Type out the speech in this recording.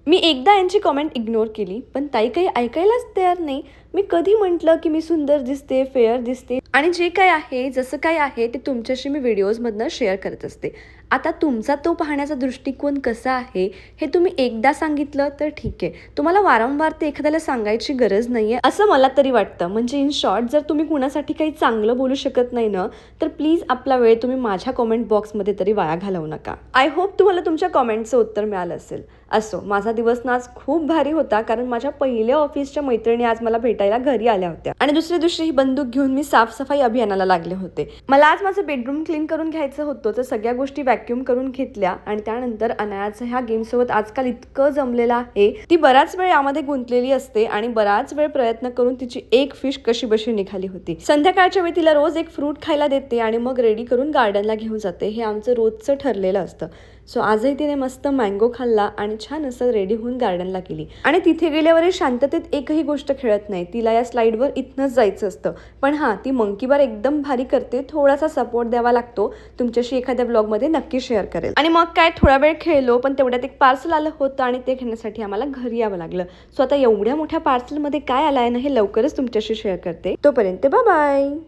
मी एकदा यांची comment ignore केली, पण ताई काही ऐकायलाच तयार नाही. मी कधी म्हटलं की मी सुंदर दिसते, फेअर दिसते आणि जे काय आहे, जसं काय आहे ते तुमच्याशी मी व्हिडिओजमधनं शेअर करत असते. आता तुमचा तो पाहण्याचा दृष्टिकोन कसा आहे हे तुम्ही एकदा सांगितलं तर ठीक आहे. तुम्हाला वारंवार ते एखाद्याला सांगायची गरज नाही आहे असं मला तरी वाटतं. म्हणजे इन शॉर्ट, जर तुम्ही कुणासाठी काही चांगलं बोलू शकत नाही ना, तर प्लीज आपला वेळ तुम्ही माझ्या कमेंट बॉक्समध्ये तरी वाया घालवू नका. आय होप तुम्हाला तुमच्या कमेंटचं उत्तर मिळालं असेल. असो, माझा दिवस ना आज खूप भारी होता, कारण माझ्या पहिल्या ऑफिसच्या मैत्रिणी आज मला भेटायला घरी आल्या होत्या आणि दुसऱ्या दिवशी ही बंदूक घेऊन मी साफसफाई अभियानाला लागले होते. मला आज माझं बेडरूम क्लीन करून घ्यायचं होतं, तर सगळ्या गोष्टी व्हॅक्यूम करून घेतल्या आणि त्यानंतर अनायाचं ह्या गेमसोबत आजकाल इतकं जमलेलं आहे. ती बराच वेळ यामध्ये गुंतलेली असते आणि बराच वेळ प्रयत्न करून तिची एक फिश कशी बशी निघाली होती. संध्याकाळच्या वेळी तिला रोज एक फ्रूट खायला देते आणि मग रेडी करून गार्डनला घेऊन जाते. हे आमचं रोजचं ठरलेलं असतं. सो आजही तिने मस्त मँगो खाल्ला आणि छान असं रेडी होऊन गार्डनला गेली आणि तिथे गेल्यावरही शांततेत एकही गोष्ट खेळत नाही. तिला या स्लाइडवर इथनंच जायचं असतं. पण हां, ती मंकी बार एकदम भारी करते. थोडासा सपोर्ट द्यावा लागतो. तुमच्याशी एखाद्या ब्लॉगमध्ये नक्की शेअर करेल. आणि मग काय, थोडा वेळ खेळलो, पण तेवढ्यात एक पार्सल आलं होतं आणि ते घेण्यासाठी आम्हाला घरी यावं लागलं. सो आता एवढ्या मोठ्या पार्सलमध्ये काय आलं आहे ना, हे लवकरच तुमच्याशी शेअर करते. तोपर्यंत बाय बाय.